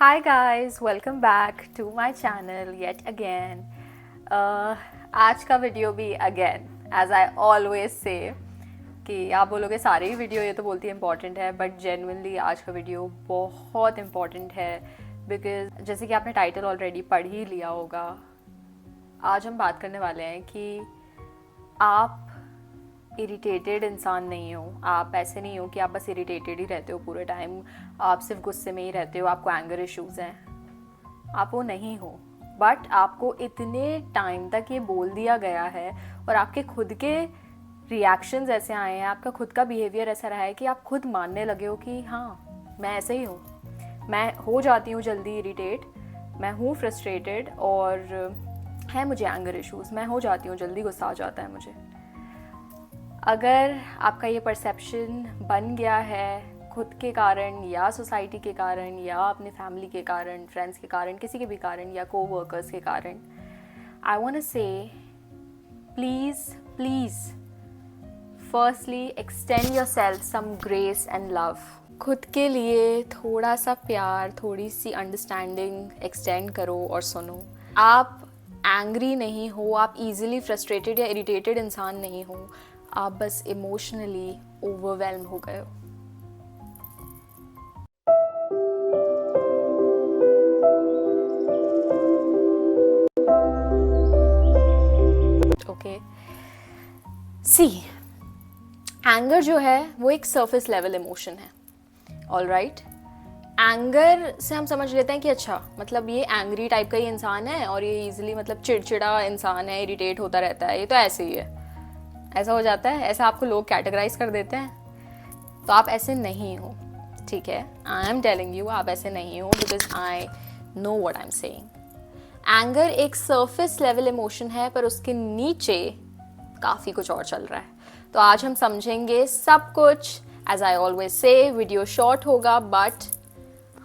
Hi guys, welcome back to my channel yet again. आज का video भी again, as I always say, कि आप बोलोगे सारे ही वीडियो ये तो बोलती है इम्पॉर्टेंट है, बट जेन्युइनली आज का वीडियो बहुत इम्पॉर्टेंट है बिकॉज जैसे कि आपने टाइटल ऑलरेडी पढ़ ही लिया होगा। आज हम बात करने वाले हैं कि आप इरिटेटेड इंसान नहीं हो। आप ऐसे नहीं हो कि आप बस इरिटेटेड ही रहते हो पूरे टाइम, आप सिर्फ गुस्से में ही रहते हो, आपको एंगर इश्यूज़ हैं। आप वो नहीं हो, बट आपको इतने टाइम तक ये बोल दिया गया है और आपके खुद के रिएक्शंस ऐसे आए हैं, आपका खुद का बिहेवियर ऐसा रहा है कि आप खुद मानने लगे हो कि हाँ मैं ऐसे ही हूँ, मैं हो जाती हूँ जल्दी इरिटेट, मैं हूँ फ्रस्ट्रेटेड और है मुझे एंगर इश्यूज़, मैं हो जाती हूँ जल्दी, गुस्सा आ जाता है मुझे। अगर आपका ये परसेप्शन बन गया है खुद के कारण या सोसाइटी के कारण या अपने फैमिली के कारण, फ्रेंड्स के कारण, किसी के भी कारण या कोवर्कर्स के कारण, I want to say please please firstly extend yourself some grace and love. खुद के लिए थोड़ा सा प्यार, थोड़ी सी अंडरस्टैंडिंग एक्सटेंड करो और सुनो। आप एंग्री नहीं हो, आप इजीली फ्रस्ट्रेटेड या इरिटेटेड इंसान नहीं हो, आप बस इमोशनली ओवरवेल्म हो गए हो। ओके, सी एंगर जो है वो एक सरफेस लेवल इमोशन है। ऑल राइट, एंगर से हम समझ लेते हैं कि अच्छा मतलब ये एंग्री टाइप का ही इंसान है और ये इजीली मतलब चिड़चिड़ा इंसान है, इरिटेट होता रहता है, ये तो ऐसे ही है, ऐसा हो जाता है, ऐसा आपको लोग कैटेगराइज कर देते हैं। तो आप ऐसे नहीं हो, ठीक है। आई एम टेलिंग यू आप ऐसे नहीं हो because I know what I am saying. Anger एक सरफेस लेवल इमोशन है, पर उसके नीचे काफ़ी कुछ और चल रहा है। तो आज हम समझेंगे सब कुछ। As I always say, video short होगा बट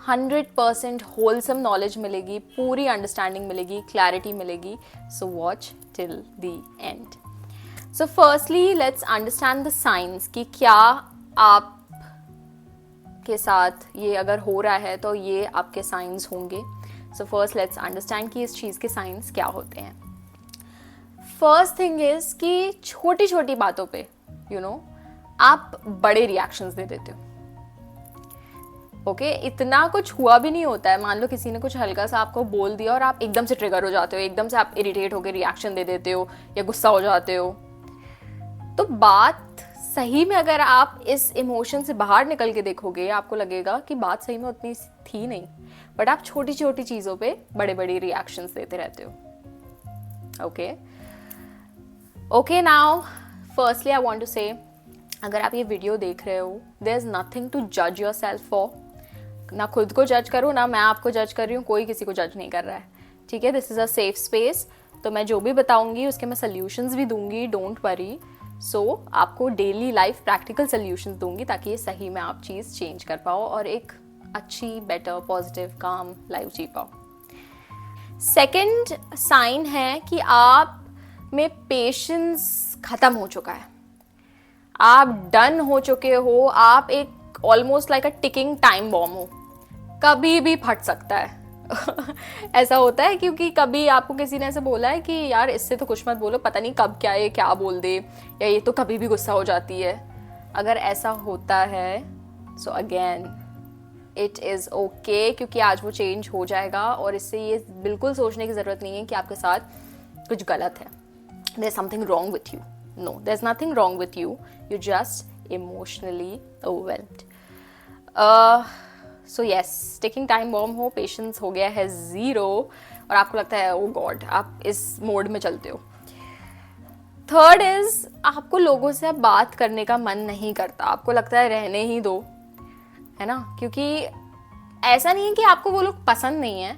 100% होलसम नॉलेज मिलेगी, पूरी अंडरस्टैंडिंग मिलेगी, क्लैरिटी मिलेगी। So watch till the end. So firstly let's understand the science कि क्या आप के साथ ये अगर हो रहा है तो ये आपके साइंस होंगे। सो फर्स्ट लेट्स अंडरस्टैंड कि इस चीज़ के साइंस क्या होते हैं। फर्स्ट थिंग इज कि छोटी छोटी बातों पे आप बड़े रिएक्शंस दे देते हो। ओके, इतना कुछ हुआ भी नहीं होता है, मान लो किसी ने कुछ हल्का सा आपको बोल दिया और आप एकदम से ट्रिगर हो जाते हो, एकदम से आप इरिटेट होकर रिएक्शन दे देते हो या गुस्सा हो जाते हो। तो बात सही में अगर आप इस इमोशन से बाहर निकल के देखोगे, आपको लगेगा कि बात सही में उतनी थी नहीं, बट आप छोटी छोटी चीज़ों पे बड़े बड़े रिएक्शंस देते रहते हो। Okay now firstly I want to say, अगर आप ये वीडियो देख रहे हो, देयर इज नथिंग टू जज योर सेल्फ फॉर। ना खुद को जज करो, ना मैं आपको जज कर रही हूँ, कोई किसी को जज नहीं कर रहा है, ठीक है। This is a safe space. तो मैं जो भी बताऊंगी उसके मैं सोल्यूशंस भी दूंगी, डोंट वरी। सो आपको डेली लाइफ प्रैक्टिकल सोल्यूशंस दूंगी ताकि ये सही में आप चीज़ चेंज कर पाओ और एक अच्छी, बेटर, पॉजिटिव, काम लाइफ जी पाओ। सेकेंड साइन है कि आप में पेशेंस खत्म हो चुका है, आप डन हो चुके हो, आप एक ऑलमोस्ट लाइक अ टिकिंग टाइम बॉम्ब हो, कभी भी फट सकता है। ऐसा होता है क्योंकि कभी आपको किसी ने ऐसे बोला है कि यार इससे तो कुछ मत बोलो, पता नहीं कब क्या ये क्या बोल दे, या ये तो कभी भी गुस्सा हो जाती है। अगर ऐसा होता है so again it is okay, क्योंकि आज वो चेंज हो जाएगा और इससे ये बिल्कुल सोचने की ज़रूरत नहीं है कि आपके साथ कुछ गलत है, there is something wrong with you. No, there is nothing wrong with you, you just emotionally overwhelmed. So yes, ticking time bomb हो, पेशेंस हो गया है ज़ीरो और आपको लगता है ओ गॉड, आप इस मोड में चलते हो। थर्ड इज, आपको लोगों से अब बात करने का मन नहीं करता, आपको लगता है रहने ही दो, है ना। क्योंकि ऐसा नहीं है कि आपको वो लोग पसंद नहीं है,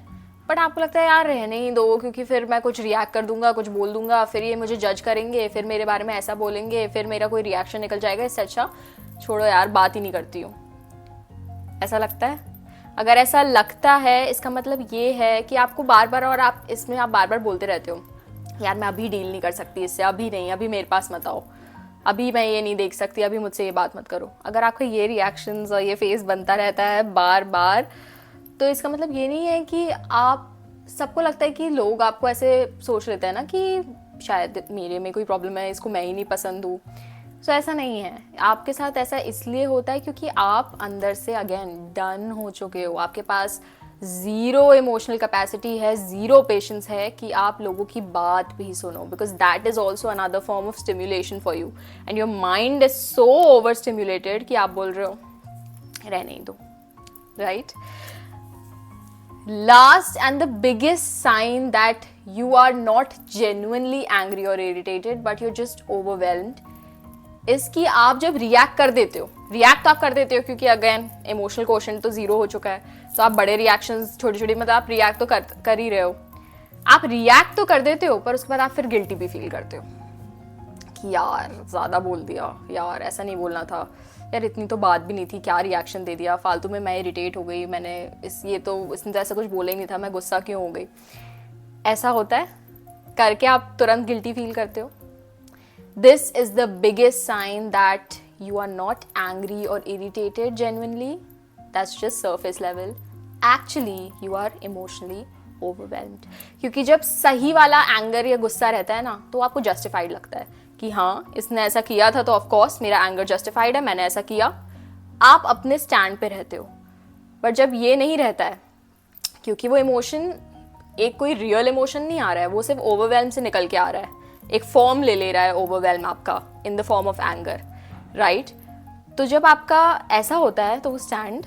बट आपको लगता है यार रहने ही दो, क्योंकि फिर मैं कुछ रिएक्ट कर दूंगा, कुछ बोल दूंगा, फिर ये मुझे जज करेंगे, फिर मेरे बारे में ऐसा बोलेंगे, फिर मेरा कोई रिएक्शन निकल जाएगा, इससे अच्छा छोड़ो यार, बात ही नहीं करती हूँ। ऐसा लगता है? अगर ऐसा लगता है इसका मतलब ये है कि आपको बार बार, और आप इसमें आप बार बार बोलते रहते हो यार मैं अभी डील नहीं कर सकती इससे, अभी नहीं, अभी मेरे पास मत आओ, अभी मैं ये नहीं देख सकती, अभी मुझसे ये बात मत करो। अगर आपका ये रिएक्शंस और ये फेस बनता रहता है बार बार, तो इसका मतलब ये नहीं है कि आप, सबको लगता है कि लोग आपको ऐसे सोच लेते हैं ना कि शायद मेरे में कोई प्रॉब्लम है, इसको मैं ही नहीं पसंद हूँ। तो ऐसा नहीं है, आपके साथ ऐसा इसलिए होता है क्योंकि आप अंदर से अगेन डन हो चुके हो, आपके पास ज़ीरो इमोशनल कैपेसिटी है, ज़ीरो पेशेंस है कि आप लोगों की बात भी सुनो, because that is also another form of stimulation for you and your mind is so over stimulated कि आप बोल रहे हो रहने ही दो, right? Last and the biggest sign that you are not genuinely angry or irritated but you're just overwhelmed is कि आप जब रिएक्ट कर देते हो, रिएक्ट आप कर देते हो क्योंकि अगेन इमोशनल क्वोशंट तो जीरो हो चुका है, तो आप बड़े रिएक्शंस छोटी छोटी मतलब आप रिएक्ट तो कर ही रहे हो, आप रिएक्ट तो कर देते हो पर उसके बाद आप फिर गिल्टी भी फील करते हो कि यार ज़्यादा बोल दिया, यार ऐसा नहीं बोलना था, यार इतनी तो बात भी नहीं थी, क्या रिएक्शन दे दिया फालतू में, मैं इरिटेट हो गई, मैंने इसने तो ऐसा कुछ बोला ही नहीं था, मैं गुस्सा क्यों हो गई। ऐसा होता है करके आप तुरंत गिल्टी फील करते हो। This is the biggest sign that you are not angry और irritated genuinely, that's just surface level, actually you are emotionally overwhelmed. क्योंकि जब सही वाला एंगर या गुस्सा रहता है ना, तो आपको जस्टिफाइड लगता है कि हाँ इसने ऐसा किया था तो ऑफ कोर्स मेरा एंगर जस्टिफाइड है, मैंने ऐसा किया, आप अपने स्टैंड पे रहते हो। बट जब ये नहीं रहता है, क्योंकि वो इमोशन एक कोई रियल इमोशन नहीं आ रहा है, वो सिर्फ ओवरवेल्म से निकल के आ रहा है, एक फॉर्म ले रहा है ओवरवेल्म आपका in the form of anger, right? तो जब आपका ऐसा होता है तो वो स्टैंड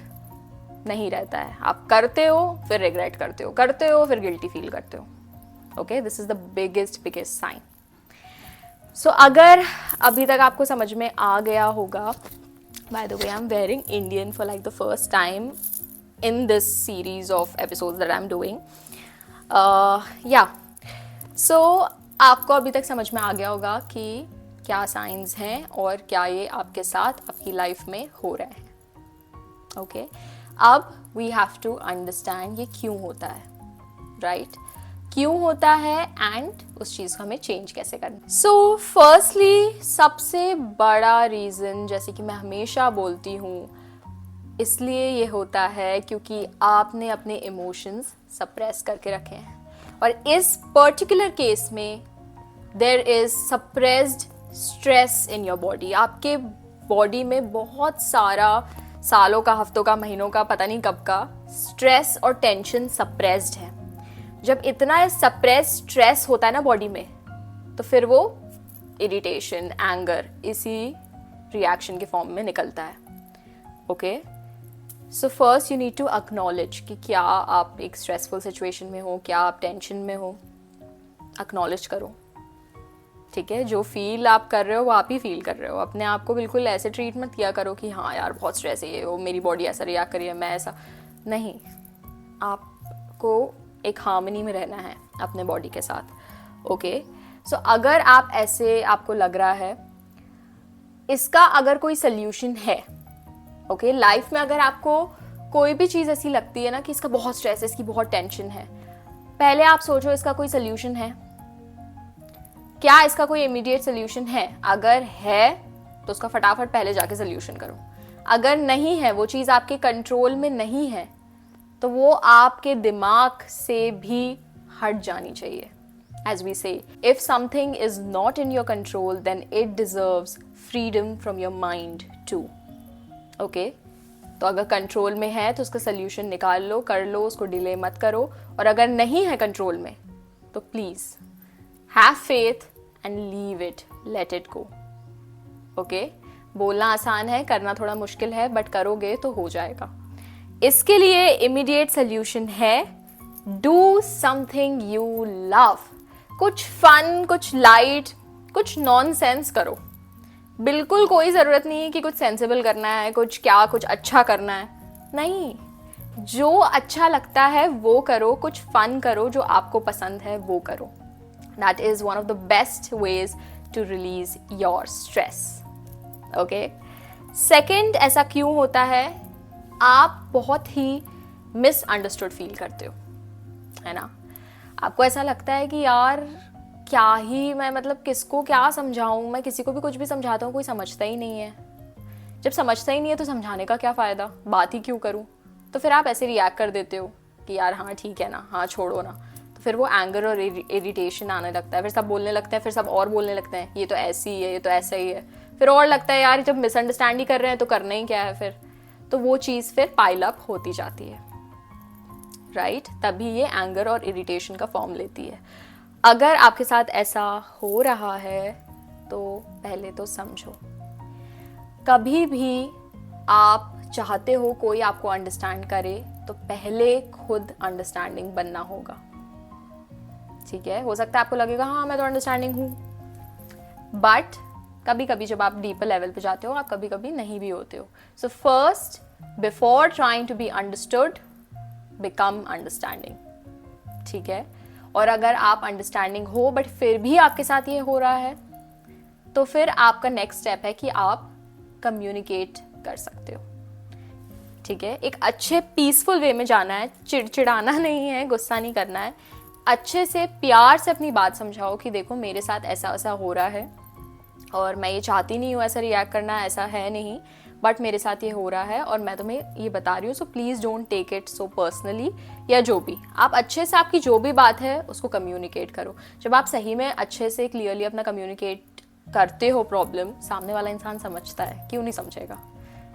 नहीं रहता है, आप करते हो फिर रिग्रेट करते हो, करते हो फिर गिल्टी फील करते हो। Okay, this is the biggest sign. So अगर अभी तक आपको समझ में आ गया होगा, by the way I am wearing Indian for like the first time in this series of episodes that I am doing, या सो आपको अभी तक समझ में आ गया होगा कि क्या साइंस हैं और क्या ये आपके साथ आपकी लाइफ में हो रहे हैं। ओके, अब वी हैव टू अंडरस्टैंड ये क्यों होता है, राइट? क्यों होता है एंड उस चीज़ को हमें चेंज कैसे करना। सो फर्स्टली सबसे बड़ा रीज़न, जैसे कि मैं हमेशा बोलती हूँ, इसलिए ये होता है क्योंकि आपने अपने इमोशंस सप्रेस करके रखे हैं, और इस पर्टिकुलर केस में there is suppressed stress in your body. आपके बॉडी में बहुत सारा सालों का, हफ्तों का, महीनों का, पता नहीं कब का स्ट्रेस और टेंशन सप्रेस्ड है। जब इतना सप्रेस स्ट्रेस होता है ना बॉडी में, तो फिर वो इरिटेशन, एंगर इसी रिएक्शन के फॉर्म में निकलता है। Okay, so first you need to acknowledge कि क्या आप एक स्ट्रेसफुल सिचुएशन में हो, क्या आप टेंशन में हो, एक्नॉलेज करो, ठीक है? जो फील आप कर रहे हो वो आप ही फील कर रहे हो, अपने आप को बिल्कुल ऐसे ट्रीट मत किया करो कि हाँ यार बहुत स्ट्रेस है, ये वो मेरी बॉडी ऐसा रिएक्ट करी है, मैं ऐसा नहीं। आपको एक हार्मनी में रहना है अपने बॉडी के साथ। ओके, सो अगर आप ऐसे आपको लग रहा है, इसका अगर कोई सल्यूशन है, ओके, लाइफ में अगर आपको कोई भी चीज़ ऐसी लगती है ना कि इसका बहुत स्ट्रेस है, इसकी बहुत टेंशन है, पहले आप सोचो इसका कोई सल्यूशन है क्या, इसका कोई इमीडिएट सल्यूशन है? अगर है तो उसका फटाफट पहले जाके सल्यूशन करो। अगर नहीं है, वो चीज़ आपके कंट्रोल में नहीं है, तो वो आपके दिमाग से भी हट जानी चाहिए। As we say, if something is not in your control, then it deserves freedom from your mind too. Okay? तो अगर कंट्रोल में है तो उसका सल्यूशन निकाल लो, कर लो, उसको डिले मत करो। और अगर नहीं है कंट्रोल में तो please have faith and leave it, let it go. Okay, बोलना आसान है, करना थोड़ा मुश्किल है, बट करोगे तो हो जाएगा। इसके लिए इमीडिएट सल्यूशन है, डू समथिंग यू लव। कुछ फन, कुछ लाइट, कुछ नॉनसेंस करो। बिल्कुल कोई ज़रूरत नहीं है कि कुछ सेंसिबल करना है, कुछ अच्छा करना है, नहीं। जो अच्छा लगता है वो करो, कुछ फन करो, जो आपको पसंद है वो करो। That is one of the best ways to release your stress. Okay, second, ऐसा क्यों होता है? आप बहुत ही मिसअंडरस्टूड फील करते हो, है ना? आपको ऐसा लगता है कि यार क्या ही मैं, मतलब किसको क्या समझाऊं, मैं किसी को भी कुछ भी समझाता हूँ कोई समझता ही नहीं है। जब समझता ही नहीं है तो समझाने का क्या फ़ायदा, बात ही क्यों करूँ? तो फिर आप ऐसे रिएक्ट कर देते हो कि यार हाँ ठीक है ना, हाँ छोड़ो ना। तो फिर वो एंगर और इरिटेशन आने लगता है, फिर सब बोलने लगते हैं, फिर सब और बोलने लगते हैं ये तो ऐसी ही है, ये तो ऐसा ही है। फिर और लगता है यार जब मिसअंडरस्टैंड ही कर रहे हैं तो करना ही क्या है फिर। तो वो चीज़ फिर पाइल अप होती जाती है, राइट? तभी ये एंगर और इरिटेशन का फॉर्म लेती है। अगर आपके साथ ऐसा हो रहा है तो पहले तो समझो। कभी भी आप चाहते हो कोई आपको अंडरस्टैंड करे तो पहले खुद अंडरस्टैंडिंग बनना होगा, ठीक है? हो सकता है आपको लगेगा हाँ मैं तो अंडरस्टैंडिंग हूँ, बट कभी कभी जब आप डीपर लेवल पे जाते हो आप कभी कभी नहीं भी होते हो। So first, before trying to be understood, become understanding, ठीक है? और अगर आप अंडरस्टैंडिंग हो बट फिर भी आपके साथ ये हो रहा है तो फिर आपका नेक्स्ट स्टेप है कि आप कम्युनिकेट कर सकते हो, ठीक है? एक अच्छे पीसफुल वे में जाना है, चिड़चिड़ाना नहीं है, गुस्सा नहीं करना है। अच्छे से प्यार से अपनी बात समझाओ कि देखो मेरे साथ ऐसा ऐसा हो रहा है और मैं ये चाहती नहीं हूँ ऐसा रिएक्ट करना, ऐसा है नहीं, बट मेरे साथ ये हो रहा है और मैं तुम्हें ये बता रही हूँ, so please don't take it so personally. या जो भी आप अच्छे से आपकी जो भी बात है उसको कम्युनिकेट करो। जब आप सही में अच्छे से क्लियरली अपना कम्युनिकेट करते हो प्रॉब्लम, सामने वाला इंसान समझता है, क्यों नहीं समझेगा,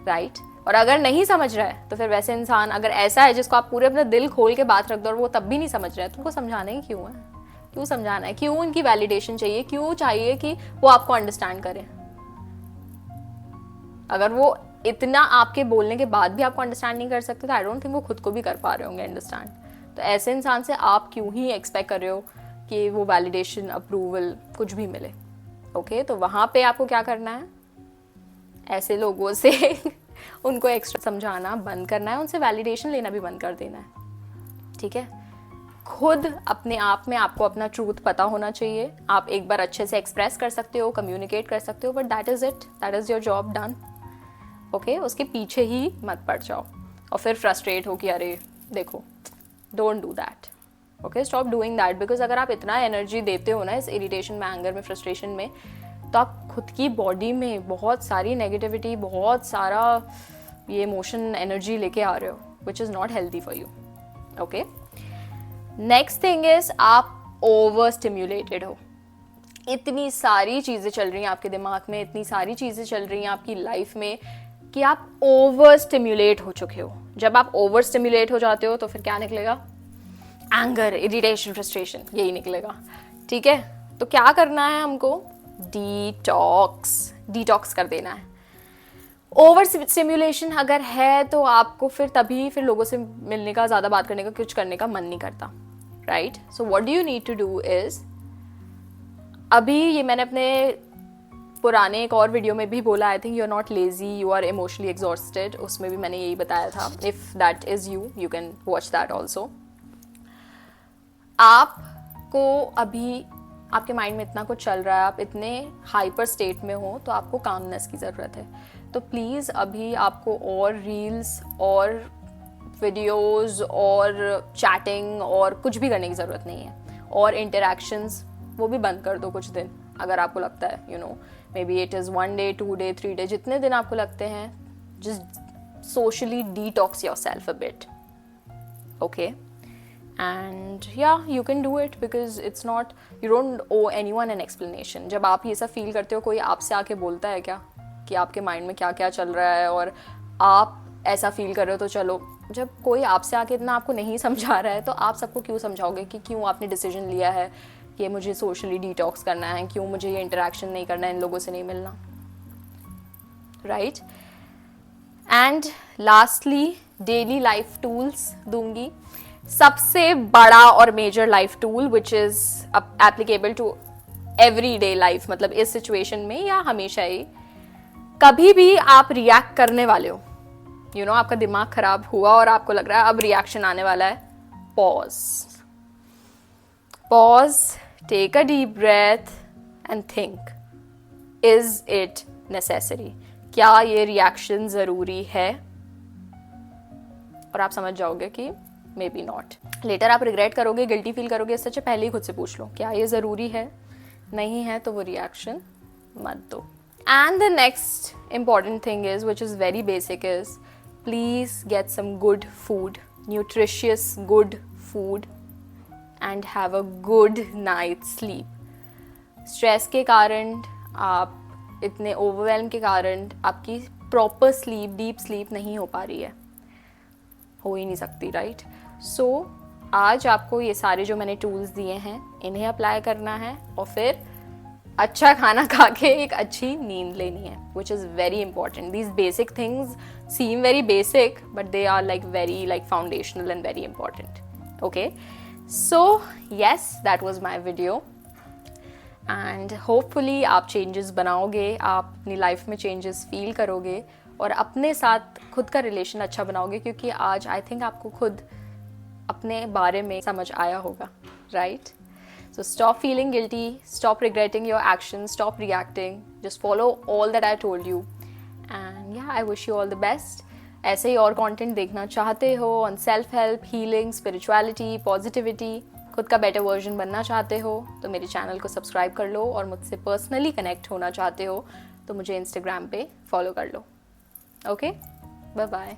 राइट? और अगर नहीं समझ रहा है तो फिर वैसे इंसान अगर ऐसा है जिसको आप पूरे अपना दिल खोल के बात रख दो और वो तब भी नहीं समझ रहा है तो उनको समझाना ही क्यों है? क्यों समझाना है? क्यों इनकी वैलिडेशन चाहिए? क्यों चाहिए कि वो आपको अंडरस्टैंड करें? अगर वो इतना आपके बोलने के बाद भी आपको अंडरस्टैंड नहीं कर सकते तो आई डोंट थिंक वो खुद को भी कर पा रहे होंगे अंडरस्टैंड। तो ऐसे इंसान से आप क्यों ही एक्सपेक्ट कर रहे हो कि वो वैलिडेशन, अप्रूवल कुछ भी मिले? ओके, तो वहाँ पे आपको क्या करना है? ऐसे लोगों से उनको एक्स्ट्रा समझाना बंद करना है, उनसे वैलिडेशन लेना भी बंद कर देना है, ठीक है? खुद अपने आप में आपको अपना ट्रूथ पता होना चाहिए। आप एक बार अच्छे से एक्सप्रेस कर सकते हो, कम्युनिकेट कर सकते हो, but that is it, that is your job done, okay? उसके पीछे ही मत पड़ जाओ और फिर फ्रस्ट्रेट हो कि अरे देखो, don't do that, okay? Stop doing that, because अगर आप इतना एनर्जी देते हो ना इस इरिटेशन में, एंगर में, फ्रस्ट्रेशन में, तो आप खुद की बॉडी में बहुत सारी नेगेटिविटी, बहुत सारा ये इमोशन एनर्जी लेके आ रहे हो, which is not healthy for you, okay? Next thing is आप ओवर स्टिम्युलेटेड हो। इतनी सारी चीज़ें चल रही हैं आपके दिमाग में, इतनी सारी चीज़ें चल रही हैं आपकी लाइफ में कि आप ओवर स्टिम्युलेट हो चुके हो। जब आप ओवर स्टिम्युलेट हो जाते हो तो फिर क्या निकलेगा? एंगर, इरिटेशन, फ्रस्ट्रेशन, यही निकलेगा, ठीक है? तो क्या करना है हमको? डिटॉक्स कर देना है। ओवर स्टिम्युलेशन अगर है तो आपको फिर लोगों से मिलने का, ज़्यादा बात करने का, कुछ करने का मन नहीं करता, right? So what do you need to do is, अभी ये मैंने अपने पुराने एक और वीडियो में भी बोला, I think you are not lazy, you are emotionally exhausted, उसमें भी मैंने यही बताया था। If that is you can watch that also. आपको अभी आपके माइंड में इतना कुछ चल रहा है, आप इतने हाइपर स्टेट में हो, तो आपको कामनेस की ज़रूरत है। तो प्लीज़ अभी आपको और रील्स और वीडियोस और चैटिंग और कुछ भी करने की ज़रूरत नहीं है। और इंटरेक्शंस वो भी बंद कर दो कुछ दिन, अगर आपको लगता है, you know, may be it is 1 day, 2 day, 3 day, जितने दिन आपको लगते हैं, just socially detox your self a bit, okay? And yeah, you can do it because it's not, you don't owe anyone an explanation. जब आप ये सब feel करते हो, कोई आपसे आके बोलता है क्या कि आपके माइंड में क्या क्या चल रहा है और आप ऐसा फील कर रहे हो? तो चलो, जब कोई आपसे आके इतना आपको नहीं समझा रहा है तो आप सबको क्यों समझाओगे कि क्यों आपने डिसीजन लिया है कि मुझे सोशली डिटॉक्स करना है, क्यों मुझे ये इंटरेक्शन नहीं करना है, इन लोगों से नहीं मिलना, right? And lastly, daily life tools दूंगी। सबसे बड़ा और major life tool which is applicable to every day life, मतलब इस सिचुएशन में या हमेशा ही, कभी भी आप रिएक्ट करने वाले हो, यू नो, आपका दिमाग खराब हुआ और आपको लग रहा है अब रिएक्शन आने वाला है, pause, take a deep breath and think, is it necessary? क्या ये रिएक्शन जरूरी है? और आप समझ जाओगे कि मे बी नॉट। लेटर आप रिग्रेट करोगे, गिल्टी फील करोगे, इससे अच्छा पहले ही खुद से पूछ लो क्या ये ज़रूरी है? नहीं है तो वो रिएक्शन मत दो। And the next important thing is, which is very basic, is please get some good food, nutritious good food, and have a good night's sleep. Stress के कारण, आप इतने ओवरवेलम के कारण आपकी प्रॉपर स्लीप, डीप स्लीप नहीं हो पा रही है, हो ही नहीं सकती, राइट? सो आज आपको ये सारे जो मैंने टूल्स दिए हैं इन्हें अप्लाई करना है और फिर अच्छा खाना खा के एक अच्छी नींद लेनी है, which is very important. These basic things seem very basic but they are like very like foundational and very important. Okay, so yes, that was my video and hopefully आप चेंजेस बनाओगे, आप अपनी लाइफ में changes feel करोगे और अपने साथ खुद का रिलेशन अच्छा बनाओगे, क्योंकि आज आई थिंक आपको खुद अपने बारे में समझ आया होगा, right? So stop feeling guilty, stop regretting your actions, stop reacting, just follow all that I told you. And yeah, I wish you all the best. ऐसे ही और कंटेंट देखना चाहते हो on self help, healing, spirituality, positivity, खुद का better version बनना चाहते हो तो मेरे चैनल को सब्सक्राइब कर लो, और मुझसे पर्सनली कनेक्ट होना चाहते हो तो मुझे इंस्टाग्राम पे फॉलो कर लो. Okay, bye bye.